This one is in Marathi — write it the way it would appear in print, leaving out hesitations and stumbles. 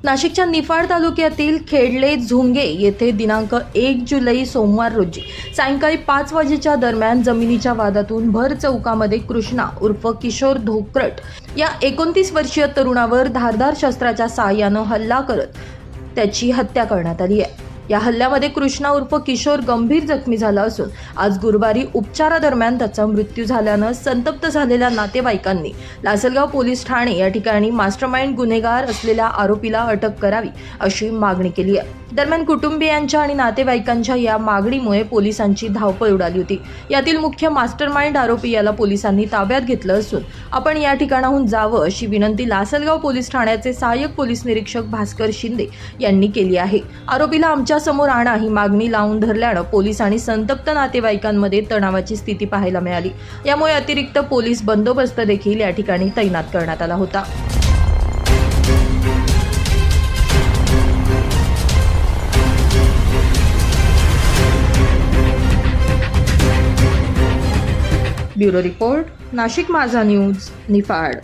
नाशिकच्या निफाड तालुक्यातील खेडले झुंगे येथे दिनांक 1 जुलै सोमवार रोजी सायंकाळी 5 वाजेच्या दरम्यान जमिनीच्या वादातून भर चौकामध्ये कृष्णा उर्फ किशोर धोक्रट या 29 वर्षीय तरुणावर धारदार शस्त्राच्या साहाय्यानं हल्ला करत त्याची हत्या करण्यात आली आहे। या हल्ल्यामध्ये कृष्णा उर्फ किशोर गंभीर जखमी झाला असून आज गुरुवारी उपचारादरम्यान त्याचा मृत्यू झाल्यानं संतप्त झालेल्या नातेवाईकांनी लासलगाव पोलीस ठाणे या ठिकाणी मास्टरमाइंड गुन्हेगार असलेल्या आरोपीला अटक करावी अशी मागणी केली आहे। दरम्यान कुटुंबियांच्या आणि नातेवाईकांच्या या मागणीमुळे पोलिसांची धावपळ उडाली होती। यातील मुख्य मास्टरमाइंड आरोपी याला पोलिसांनी ताब्यात घेतलं असून आपण या ठिकाणाहून जावं अशी विनंती लासलगाव पोलीस ठाण्याचे सहाय्यक पोलीस निरीक्षक भास्कर शिंदे यांनी केली आहे। आरोपीला आमच्या समोर आणा ही मागणी लावून धरल्यानं पोलीस आणि संतप्त नातेवाईकांमध्ये तणावाची स्थिती पाहायला मिळाली। यामुळे अतिरिक्त पोलीस बंदोबस्त देखील या ठिकाणी तैनात करण्यात आला होता। ब्युरो रिपोर्ट, नाशिक माझा न्यूज, निफाड।